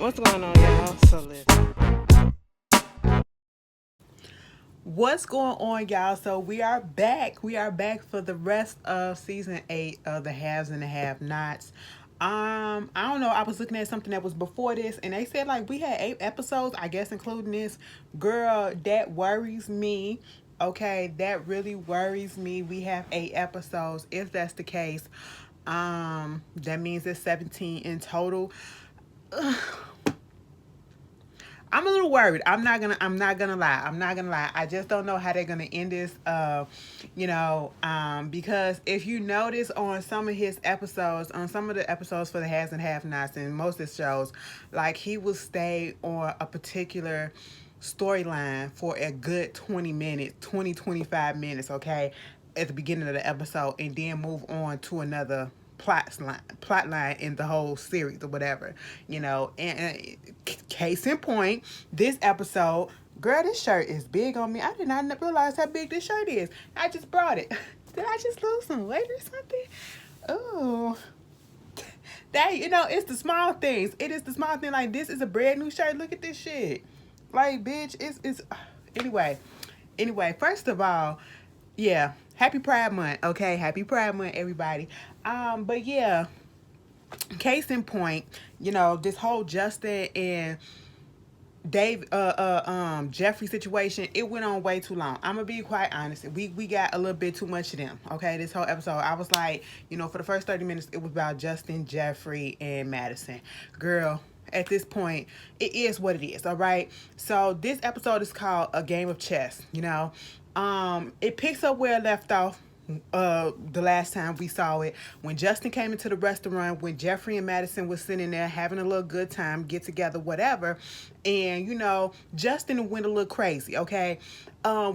What's going on, y'all? So listen. What's going on, y'all? So we are back. We are back for the rest of season 8 of the Haves and the Have-Nots. I don't know. I was looking at something that was before this, and they said like we had 8 episodes. I guess including this. Girl, that worries me. Okay, that really worries me. We have 8 episodes. If that's the case, that means it's 17 in total. I'm a little worried. I'm not gonna lie. I'm not gonna lie. I just don't know how they're gonna end this. Because if you notice on some of his episodes, on some of the episodes for the Has and Have Nots and most of the shows, like he will stay on a particular storyline for a good 20 minutes, 25 minutes, okay, at the beginning of the episode, and then move on to another plot line in the whole series or whatever, and case in point, this episode, girl, this shirt is big on me. I did not realize how big this shirt is. I just brought it. Did I just lose some weight or something? Oh, that, it's the small things. It is the small thing. Like, this is a brand new shirt. Look at this shit. Like, bitch, it's anyway, first of all, yeah, happy Pride Month. Okay, happy Pride Month, everybody. But yeah, case in point, this whole Justin and Dave Jeffrey situation, it went on way too long. I'm gonna be quite honest. We got a little bit too much of them. Okay, this whole episode, I was like, for the first 30 minutes, it was about Justin, Jeffrey, and Madison. Girl, at this point, it is what it is. All right. So this episode is called A Game of Chess. It picks up where it left off the last time we saw it, when Justin came into the restaurant, when Jeffrey and Madison was sitting there having a little good time, get together, whatever. And Justin went a little crazy. Okay,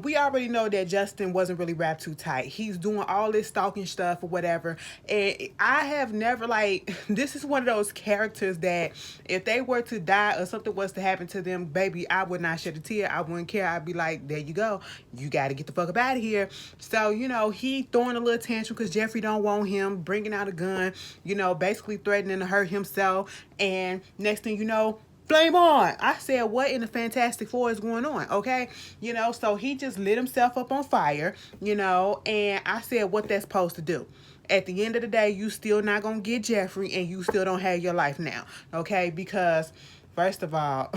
we already know that Justin wasn't really wrapped too tight. He's doing all this stalking stuff or whatever, and I have never, like, this is one of those characters that if they were to die or something was to happen to them, baby, I would not shed a tear. I wouldn't care. I'd be like, there you go, you got to get the fuck up out of here. So he throwing a little tantrum because Jeffrey don't want him, bringing out a gun, basically threatening to hurt himself. And next thing you know, blame on. I said, what in the Fantastic Four is going on? Okay. So he just lit himself up on fire, and I said, what that's supposed to do? At the end of the day, you still not going to get Jeffrey, and you still don't have your life now. Okay. Because first of all,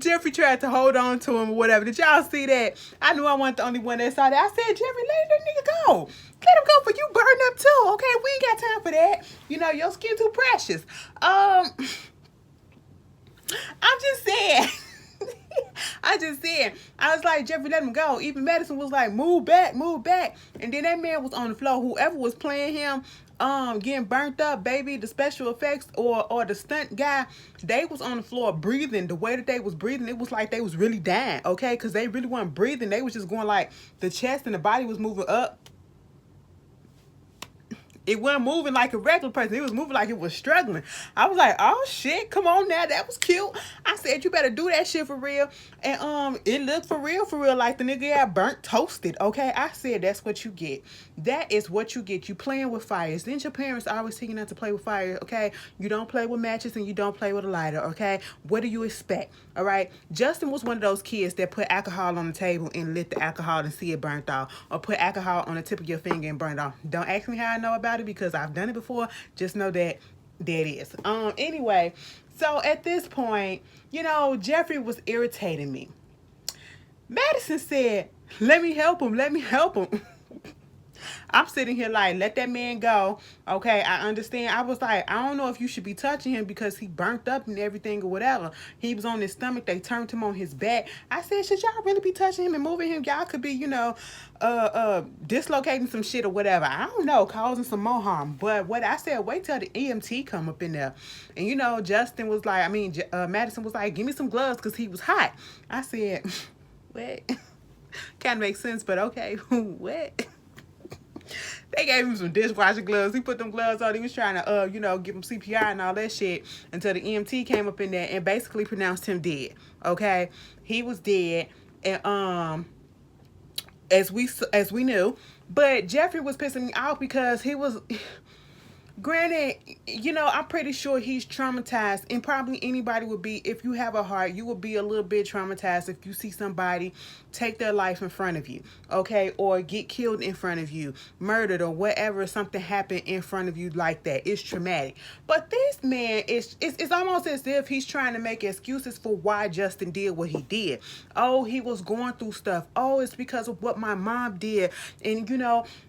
Jeffrey tried to hold on to him or whatever. Did y'all see that? I knew I wasn't the only one that saw that. I said, Jeffrey, let that nigga go. Let him go for you burn up too. Okay, we ain't got time for that. Your skin too precious. I'm just saying. I was like, Jeffrey, let him go. Even Madison was like, move back, move back. And then that man was on the floor. Whoever was playing him, getting burnt up, baby, the special effects or the stunt guy, they was on the floor breathing. The way that they was breathing, it was like they was really dying, okay? Because they really weren't breathing. They was just going like, the chest and the body was moving up. It wasn't moving like a regular person. It was moving like it was struggling. I was like, oh shit, come on now. That was cute. I said, you better do that shit for real. And it looked for real, like the nigga got burnt toasted. Okay. I said, that's what you get. That is what you get. You playing with fires. Didn't your parents always tell you not to play with fire? Okay. You don't play with matches and you don't play with a lighter. Okay. What do you expect? All right. Justin was one of those kids that put alcohol on the table and lit the alcohol and see it burnt off, or put alcohol on the tip of your finger and burnt off. Don't ask me how I know about it, because I've done it before. Just know that it is. Anyway, so at this point, Jeffrey was irritating me. Madison said, let me help him. Let me help him. I'm sitting here like, let that man go. Okay, I understand. I was like, I don't know if you should be touching him because he burnt up and everything or whatever. He was on his stomach. They turned him on his back. I said, should y'all really be touching him and moving him? Y'all could be, dislocating some shit or whatever. I don't know, causing some more harm. But what I said, wait till the EMT come up in there. And Justin was like, Madison was like, give me some gloves because he was hot. I said, what? Kind of makes sense, but okay, what? They gave him some dishwasher gloves. He put them gloves on. He was trying to, give him CPR and all that shit until the EMT came up in there and basically pronounced him dead. Okay, he was dead, and as we knew. But Jeffrey was pissing me off because he was. Granted, I'm pretty sure he's traumatized, and probably anybody would be. If you have a heart, you would be a little bit traumatized if you see somebody take their life in front of you, okay, or get killed in front of you, murdered, or whatever. Something happened in front of you like that. It's traumatic. But this man is it's almost as if he's trying to make excuses for why Justin did what he did. Oh, he was going through stuff. Oh, it's because of what my mom did, and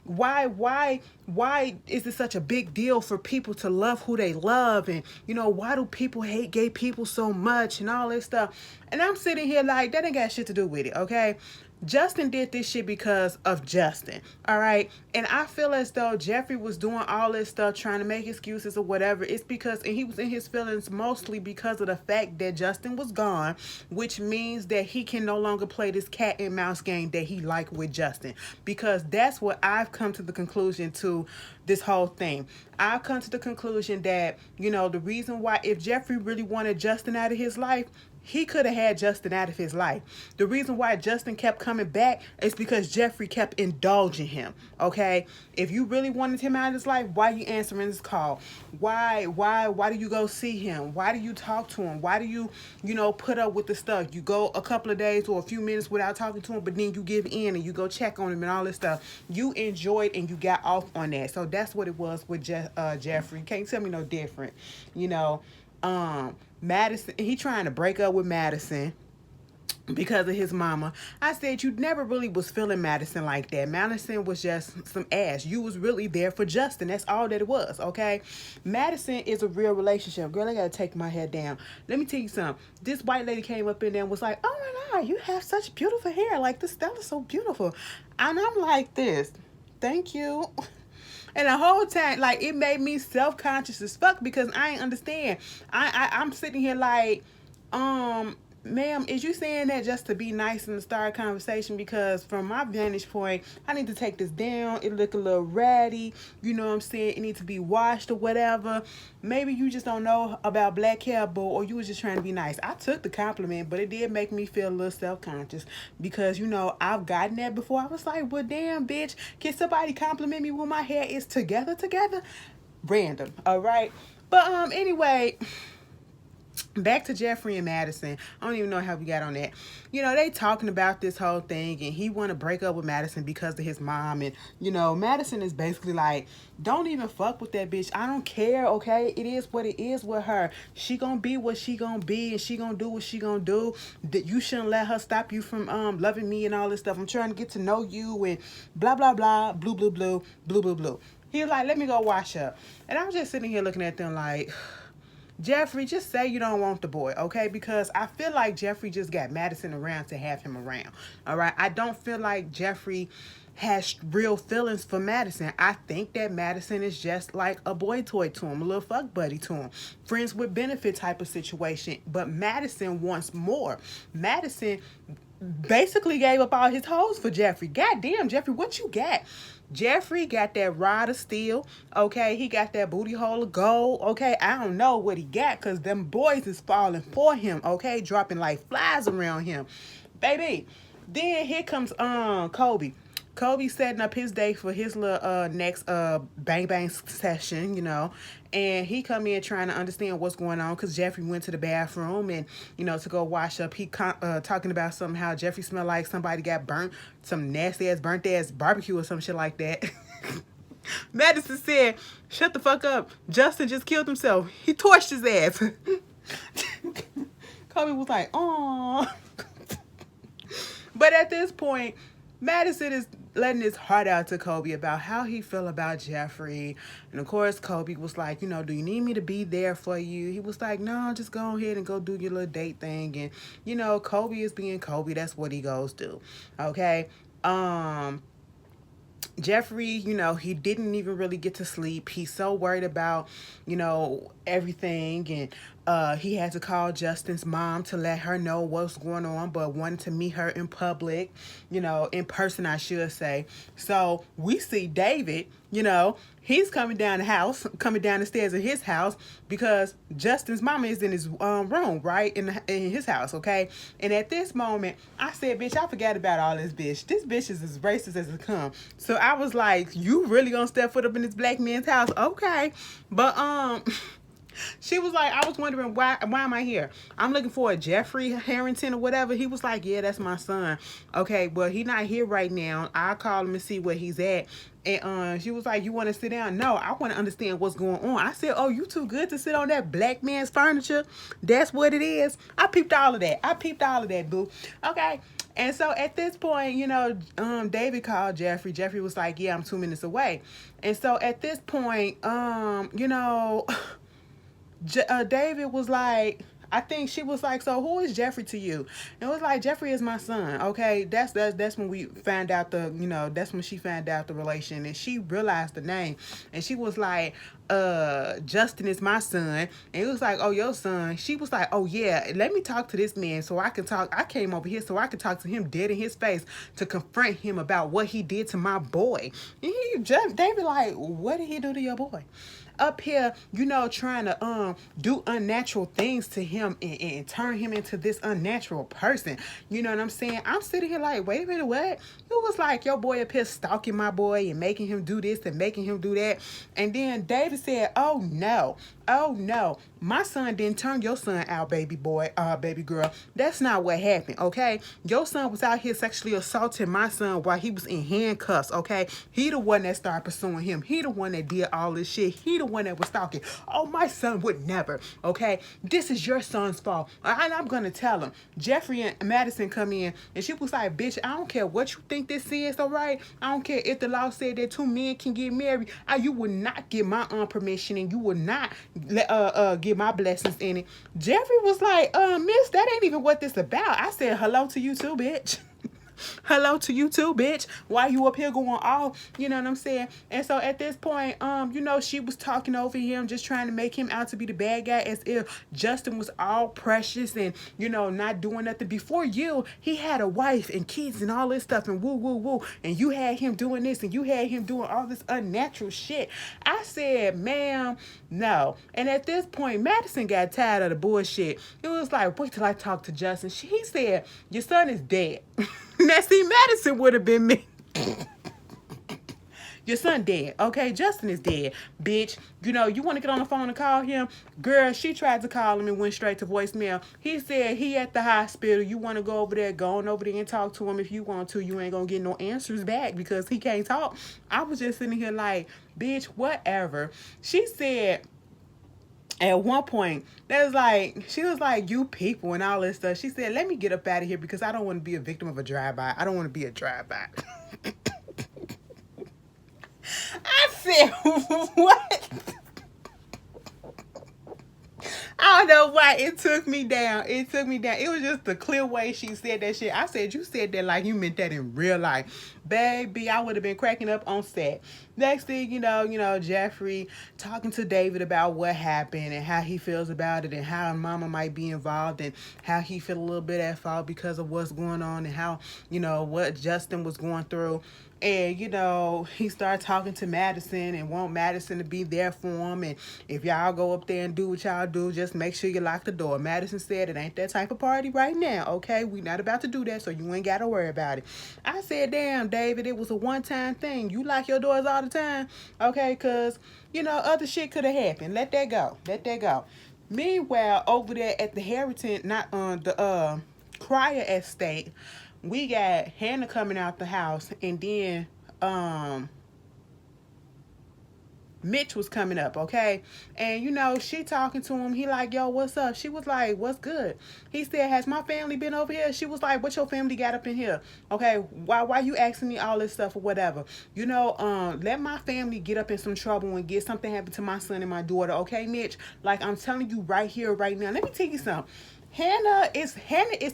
why is it such a big deal for people to love who they love, and why do people hate gay people so much and all this stuff. And I'm sitting here like, that ain't got shit to do with it, okay? Justin did this shit because of Justin, all right? And I feel as though Jeffrey was doing all this stuff trying to make excuses or whatever. It's because, and he was in his feelings mostly because of the fact that Justin was gone, which means that he can no longer play this cat and mouse game that he liked with Justin. Because that's what I've come to the conclusion to this whole thing. I've come to the conclusion that, the reason why, if Jeffrey really wanted Justin out of his life, he could have had Justin out of his life. The reason why Justin kept coming back is because Jeffrey kept indulging him. Okay? If you really wanted him out of his life, why are you answering this call? Why do you go see him? Why do you talk to him? Why do you, put up with the stuff? You go a couple of days or a few minutes without talking to him, but then you give in and you go check on him and all this stuff. You enjoyed and you got off on that. So that's what it was with Jeffrey. Can't tell me no different. Madison, he trying to break up with Madison because of his mama. I said you never really was feeling Madison like that. Madison was just some ass. You was really there for Justin. That's all that it was, okay? Madison is a real relationship. Girl, I gotta take my head down. Let me tell you something. This white lady came up in there and was like, oh my God, you have such beautiful hair. Like, this Stella is so beautiful. And I'm like this. Thank you. And the whole time, like, it made me self-conscious as fuck because I ain't understand. I'm sitting here like, ma'am, is you saying that just to be nice and to start a conversation? Because from my vantage point, I need to take this down. It look a little ratty. You know what I'm saying? It needs to be washed or whatever. Maybe you just don't know about black hair, boo, or you was just trying to be nice. I took the compliment, but it did make me feel a little self-conscious because, I've gotten that before. I was like, well, damn, bitch, can somebody compliment me when my hair is together? Random, all right? But anyway, back to Jeffrey and Madison. I don't even know how we got on that. They talking about this whole thing, and he want to break up with Madison because of his mom. And, Madison is basically like, don't even fuck with that bitch. I don't care, okay? It is what it is with her. She gonna be what she gonna be, and she gonna do what she gonna do. That you shouldn't let her stop you from loving me and all this stuff. I'm trying to get to know you and blah, blah, blah, blue, blue, blue, blue, blue, blue. He was like, let me go wash up. And I was just sitting here looking at them like, Jeffrey, just say you don't want the boy, okay? Because I feel like Jeffrey just got Madison around to have him around, all right? I don't feel like Jeffrey has real feelings for Madison. I think that Madison is just like a boy toy to him, a little fuck buddy to him, friends with benefit type of situation. But Madison wants more. Madison basically gave up all his hoes for Jeffrey. Goddamn, Jeffrey, what you got? Jeffrey got that rod of steel, okay? He got that booty hole of gold, okay? I don't know what he got because them boys is falling for him, okay? Dropping like flies around him. Baby, then here comes Kobe. Kobe setting up his day for his little next bang bang session, and he come in trying to understand what's going on because Jeffrey went to the bathroom and to go wash up. He talking about somehow Jeffrey smelled like somebody got burnt, some nasty ass burnt ass barbecue or some shit like that. Madison said, "Shut the fuck up. Justin just killed himself. He torched his ass." Kobe was like, "Oh." But at this point, Madison is letting his heart out to Kobe about how he feel about Jeffrey. And of course, Kobe was like, do you need me to be there for you? He was like, no, just go ahead and go do your little date thing. And, Kobe is being Kobe. That's what he goes do. Okay. Jeffrey, he didn't even really get to sleep. He's so worried about, everything. And he had to call Justin's mom to let her know what's going on, but wanted to meet her in public, in person, I should say. So we see David you know, he's coming down the house, coming down the stairs of his house because Justin's mama is in his room, right? In his house, okay? And at this moment, I said, bitch, I forgot about all this bitch. This bitch is as racist as it come. So I was like, you really gonna step foot up in this black man's house? Okay. But she was like, I was wondering why am I here? I'm looking for a Jeffrey Harrington or whatever. He was like, yeah, that's my son. Okay, well, he not here right now. I'll call him and see where he's at. And she was like, you want to sit down? No, I want to understand what's going on. I said, oh, you too good to sit on that black man's furniture? That's what it is. I peeped all of that, boo. Okay. And so at this point, you know, David called Jeffrey. Jeffrey was like, yeah, I'm 2 minutes away. And so at this point, you know, David was like, I think she was like, so who is Jeffrey to you? And it was like, Jeffrey is my son. Okay, that's when we found out that's when she found out the relation, and she realized the name, and she was like, Justin is my son. And it was like, oh, your son. She was like, oh yeah, let me talk to this man so I can talk. I came over here so I could talk to him dead in his face to confront him about what he did to my boy. And David like, what did he do to your boy? Up here, you know, trying to do unnatural things to him and turn him into this unnatural person. You know what I'm saying? I'm sitting here like, wait a minute, what? It was like your boy up here stalking my boy and making him do this and making him do that. And then David said, oh no, my son didn't turn your son out, baby girl. That's not what happened, okay? Your son was out here sexually assaulting my son while he was in handcuffs, okay? He the one that started pursuing him. He the one that did all this shit. He the one that was stalking. Oh, my son would never, okay? This is your son's fault. And I'm gonna tell him. Jeffrey and Madison come in, and she was like, bitch, I don't care what you think this is, all right? I don't care if the law said that 2 men can get married. You would not get my permission, and you would not give my blessings in it. Jeffrey was like, miss, that ain't even what this about. I said, hello to you too, bitch. Hello to you too, bitch. Why you up here going off? You know what I'm saying? And so at this point, you know, she was talking over him, just trying to make him out to be the bad guy, as if Justin was all precious and, you know, not doing nothing. Before you, he had a wife and kids and all this stuff and woo, woo, woo. And you had him doing this and you had him doing all this unnatural shit. I said, ma'am, no. And at this point, Madison got tired of the bullshit. It was like, wait till I talk to Justin. He said, your son is dead. Now, see, Madison would have been me. Your son dead, okay? Justin is dead, bitch. You know, you want to get on the phone and call him? Girl, she tried to call him and went straight to voicemail. He said he at the hospital. You want to go over there, go on over there and talk to him if you want to. You ain't going to get no answers back because he can't talk. I was just sitting here like, bitch, whatever. She said... At one point, she was like, you people and all this stuff. She said, let me get up out of here because I don't want to be a victim of a drive-by. I don't want to be a drive-by. I said, what? I don't know why it took me down. It was just the clear way she said that shit. I said, you said that like you meant that in real life. Baby, I would have been cracking up on set. Next thing you know, Jeffrey talking to David about what happened and how he feels about it and how mama might be involved and how he feel a little bit at fault because of what's going on and how, you know, what Justin was going through. And, you know, he started talking to Madison and want Madison to be there for him. And if y'all go up there and do what y'all do, just make sure you lock the door. Madison said it ain't that type of party right now, okay? We not about to do that, so you ain't got to worry about it. I said, damn, David, it was a one-time thing. You lock your doors all the time, okay? Because, you know, other shit could have happened. Let that go. Meanwhile, over there at the Harrington, not on the Crier estate, we got Hannah coming out the house, and then Mitch was coming up, okay? And, you know, she talking to him. He like, yo, what's up? She was like, what's good? He said, has my family been over here? She was like, what your family got up in here? Okay, why you asking me all this stuff or whatever? You know, let my family get up in some trouble and get something happen to my son and my daughter, okay, Mitch? Like, I'm telling you right here, right now. Let me tell you something. Hannah is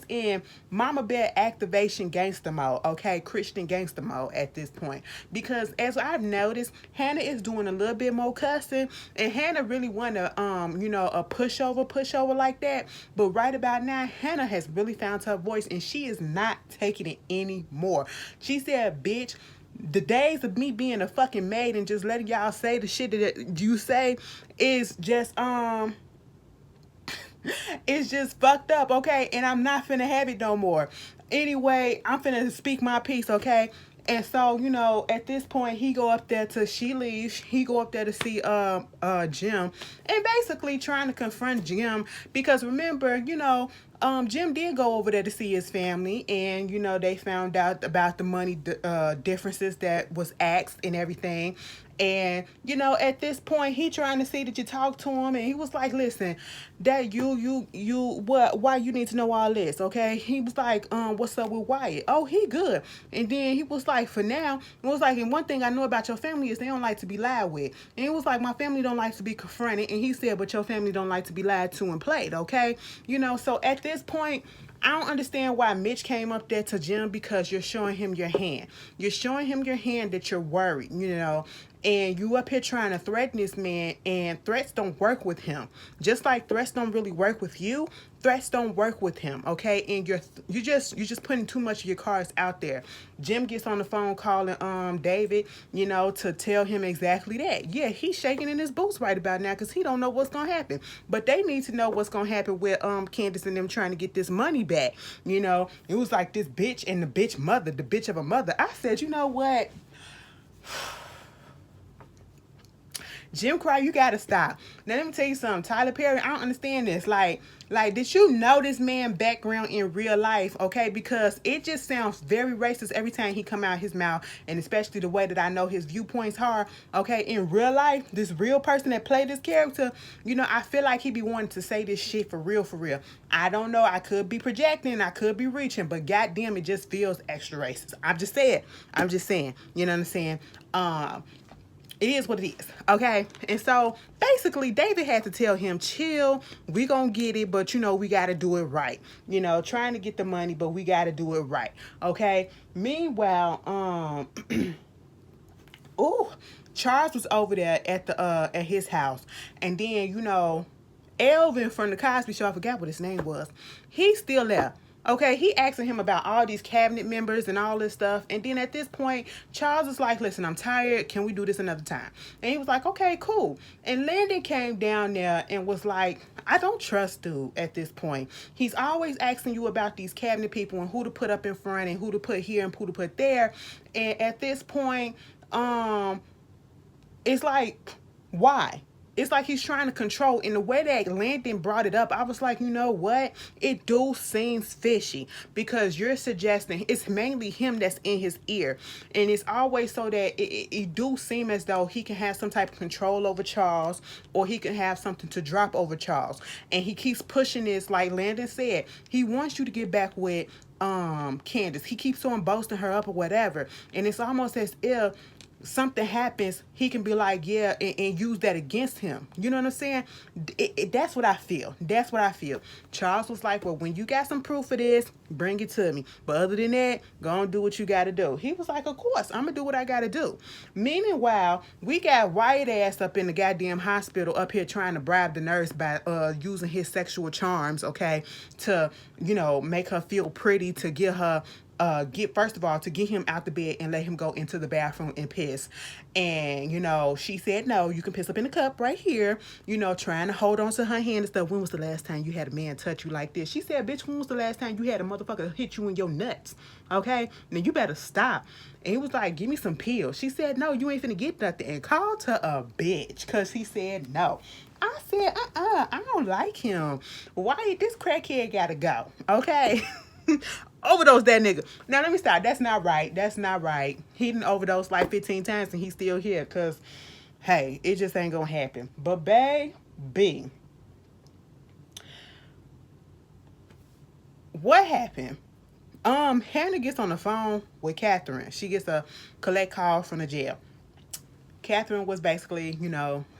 in Mama Bear activation gangster mode, okay, Christian gangster mode at this point. Because as I've noticed, Hannah is doing a little bit more cussing, and Hannah really want to, you know, a pushover like that. But right about now, Hannah has really found her voice, and she is not taking it anymore. She said, bitch, The days of me being a fucking maid and just letting y'all say the shit that you say is just it's just fucked up, okay? And I'm not finna have it no more. Anyway, I'm finna speak my piece, okay? And so, at this point, he go up there to she leaves. He go up there to see Jim, and basically trying to confront Jim because remember, Jim did go over there to see his family, and they found out about the money differences that was asked and everything. And at this point, he trying to see that you talk to him, and he was like, "Listen, that you what? Why you need to know all this? Okay?" He was like, "What's up with Wyatt? Oh, he good." And then he was like, "For now," it was like, "And one thing I know about your family is they don't like to be lied with." And it was like, "My family don't like to be confronted," and he said, "But your family don't like to be lied to and played." Okay, So at this point, I don't understand why Mitch came up there to Jim because you're showing him your hand. You're showing him your hand that you're worried, and you up here trying to threaten this man, and threats don't work with him. Just like threats don't really work with you, threats don't work with him, okay? And you're just putting too much of your cards out there. Jim gets on the phone calling David, to tell him exactly that. Yeah, he's shaking in his boots right about now because he don't know what's gonna happen. But they need to know what's gonna happen with Candace and them trying to get this money back. It was like this bitch and the bitch mother, the bitch of a mother. I said, you know what? Jim Crow, you gotta stop. Now let me tell you something. Tyler Perry, I don't understand this. Like, did you know this man background in real life? Okay, because it just sounds very racist every time he come out his mouth, and especially the way that I know his viewpoints are. Okay, in real life, this real person that played this character, I feel like he be wanting to say this shit for real, for real. I don't know. I could be projecting. I could be reaching, but goddamn, it just feels extra racist. I'm just saying. You know what I'm saying? It is what it is, okay? And so basically David had to tell him, chill, we gonna get it, but we gotta do it right. Trying to get the money, but we gotta do it right, okay? Meanwhile, ooh, Charles was over there at his house, and then Elvin from the Cosby Show, I forgot what his name was, he's still there. Okay, he asking him about all these cabinet members and all this stuff. And then at this point, Charles is like, listen, I'm tired. Can we do this another time? And he was like, okay, cool. And Landon came down there and was like, I don't trust dude at this point. He's always asking you about these cabinet people and who to put up in front and who to put here and who to put there. And at this point, it's like, why? It's like he's trying to control. In the way that Landon brought it up, I was like, you know what? It do seems fishy because you're suggesting it's mainly him that's in his ear. And it's always so that it do seem as though he can have some type of control over Charles, or he can have something to drop over Charles. And he keeps pushing this, like Landon said, he wants you to get back with Candace. He keeps on boasting her up or whatever. And it's almost as if something happens, he can be like, yeah, and use that against him. You know what I'm saying? That's what I feel. That's what I feel. Charles was like, well, when you got some proof of this, bring it to me. But other than that, go and do what you got to do. He was like, of course, I'm going to do what I got to do. Meanwhile, we got Wyatt ass up in the goddamn hospital up here trying to bribe the nurse by using his sexual charms, okay, to, make her feel pretty, to get her first of all, to get him out the bed and let him go into the bathroom and piss. And she said, no, you can piss up in the cup right here, trying to hold on to her hand and stuff. When was the last time you had a man touch you like this? She said, bitch, when was the last time you had a motherfucker hit you in your nuts? Okay, now you better stop. And he was like, give me some pills. She said, no, you ain't finna get nothing, and called her a bitch because he said no. I said, I don't like him. Why this crackhead gotta go? Okay. Overdose that nigga. Now let me stop. That's not right. That's not right. He didn't overdose like 15 times and he's still here because, hey, it just ain't gonna happen. But baby, what happened? Hannah gets on the phone with Catherine. She gets a collect call from the jail. Catherine was basically,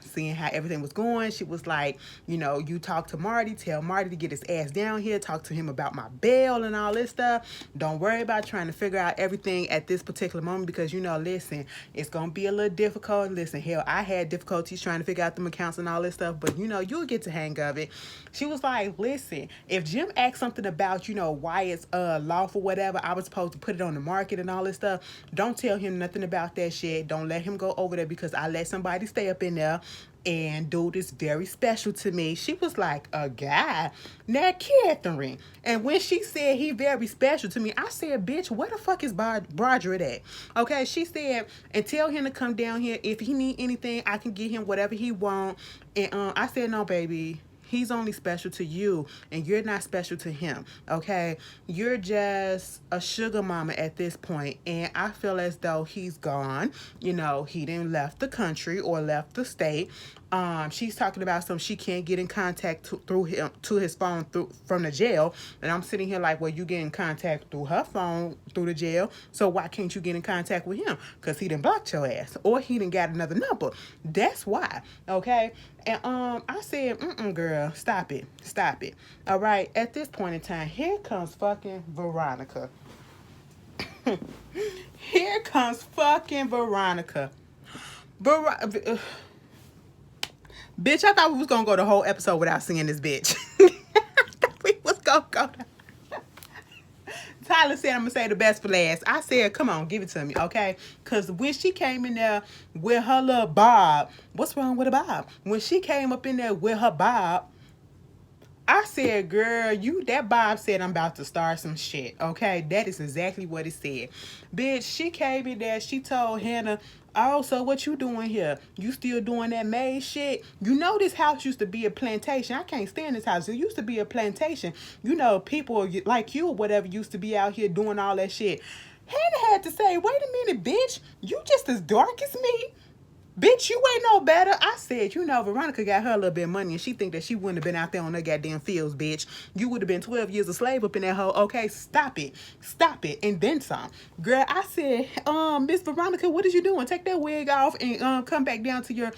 seeing how everything was going. She was like, you talk to Marty, tell Marty to get his ass down here, talk to him about my bail and all this stuff. Don't worry about trying to figure out everything at this particular moment because, listen, it's going to be a little difficult. Listen, hell, I had difficulties trying to figure out them accounts and all this stuff, but, you'll get the hang of it. She was like, listen, if Jim asked something about, why it's lawful, whatever, I was supposed to put it on the market and all this stuff, don't tell him nothing about that shit. Don't let him go over there because I let somebody stay up in there and dude is very special to me. She was like, a guy? Now, Catherine. And when she said he very special to me, I said, bitch, where the fuck is Broderick at? Okay, she said, and tell him to come down here. If he need anything, I can get him whatever he want. And I said, no, baby. He's only special to you, and you're not special to him, okay? You're just a sugar mama at this point, and I feel as though he's gone. He didn't left the country or left the state. She's talking about some she can't get in contact through him to his phone from the jail, and I'm sitting here like, well, you get in contact through her phone through the jail, so why can't you get in contact with him? Because he done blocked your ass, or he done got another number. That's why, okay? And I said, girl, stop it. All right, at this point in time, here comes fucking Veronica. Here comes fucking Veronica. Bitch, I thought we was gonna go the whole episode without seeing this bitch. I thought we was gonna go. Tyler said I'm gonna say the best for last. I said, come on, give it to me, okay? Because when she came in there with her little bob, what's wrong with a bob? When she came up in there with her bob, I said, girl, that Bob said I'm about to start some shit, okay? That is exactly what it said. Bitch, she came in there, she told Hannah, oh, so what you doing here? You still doing that maid shit? This house used to be a plantation. I can't stand this house. It used to be a plantation. People like you or whatever used to be out here doing all that shit. Hannah had to say, wait a minute, bitch. You just as dark as me? Bitch, you ain't no better. I said, Veronica got her a little bit of money and she think that she wouldn't have been out there on her goddamn fields, bitch. You would have been 12 years a slave up in that hole. Okay, stop it. And then some. Girl, I said, Miss Veronica, what is you doing? Take that wig off and come back down to your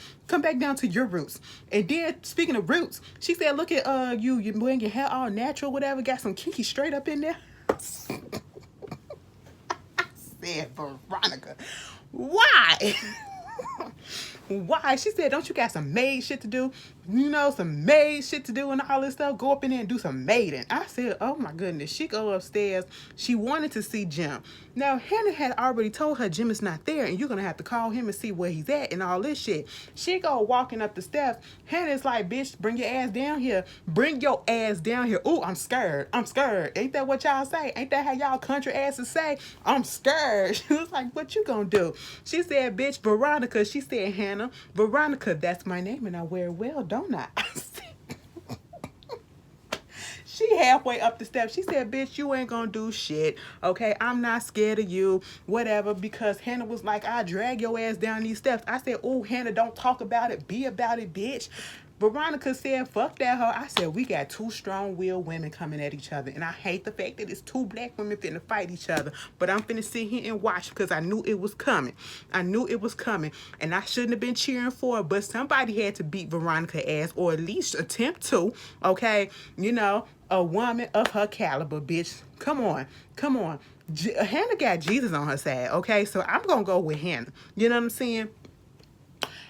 roots. And then, speaking of roots, she said, look at you wearing your hair all natural, whatever, got some kinky straight up in there. I said, Veronica, why? Why? She said, don't you got some maid shit to do? Some maid shit to do and all this stuff. Go up in there and do some maiding. I said, oh my goodness. She go upstairs. She wanted to see Jim. Now, Hannah had already told her Jim is not there and you're going to have to call him and see where he's at and all this shit. She go walking up the steps. Hannah's like, bitch, bring your ass down here. Bring your ass down here. Ooh, I'm scared. Ain't that what y'all say? Ain't that how y'all country asses say? I'm scared. She was like, what you gonna do? She said, bitch, Veronica. She said, Hannah, Veronica, that's my name and I wear it well, don't I? She halfway up the steps. She said, bitch, you ain't gonna do shit. Okay, I'm not scared of you. Whatever. Because Hannah was like, I drag your ass down these steps. I said, oh, Hannah, don't talk about it. Be about it, bitch. Veronica said, fuck that hoe. I said, we got two strong-willed women coming at each other. And I hate the fact that it's two black women finna fight each other. But I'm finna sit here and watch because I knew it was coming. And I shouldn't have been cheering for it. But somebody had to beat Veronica's ass or at least attempt to. Okay? A woman of her caliber, bitch. Come on. Hannah got Jesus on her side. Okay? So I'm going to go with Hannah. You know what I'm saying?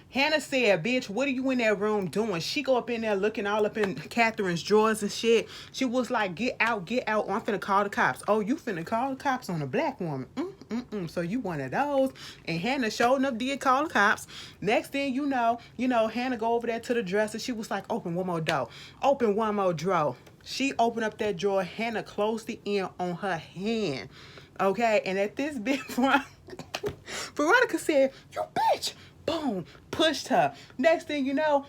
Hannah said, bitch, what are you in that room doing? She go up in there looking all up in Catherine's drawers and shit. She was like, get out. Oh, I'm finna call the cops. Oh, you finna call the cops on a black woman. So you one of those. And Hannah showed enough did call the cops. Next thing you know, Hannah go over there to the dresser. She was like, open one more door. Open one more drawer. She opened up that drawer. Hannah closed it in on her hand. Okay, and at this bit, Veronica said, you bitch. Boom, pushed her. Next thing you know,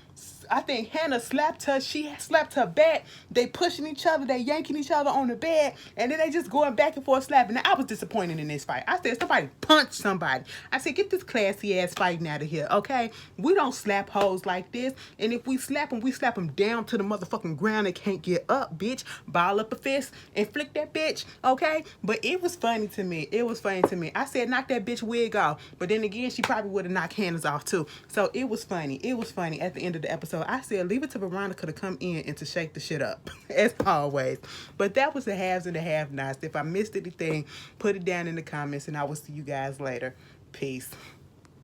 I think Hannah slapped her. She slapped her back. They pushing each other. They yanking each other on the bed. And then they just going back and forth slapping. Now, I was disappointed in this fight. I said, somebody punch somebody. I said, get this classy ass fighting out of here, okay? We don't slap hoes like this. And if we slap them down to the motherfucking ground. They can't get up, bitch. Ball up a fist and flick that bitch, okay? But it was funny to me. It was funny to me. I said, knock that bitch wig off. But then again, she probably would have knocked Hannah's off too. So it was funny. It was funny at the end of the episode. I said, leave it to Veronica to come in and to shake the shit up, as always. But that was the haves and the have-nots. If I missed anything, put it down in the comments, and I will see you guys later. Peace.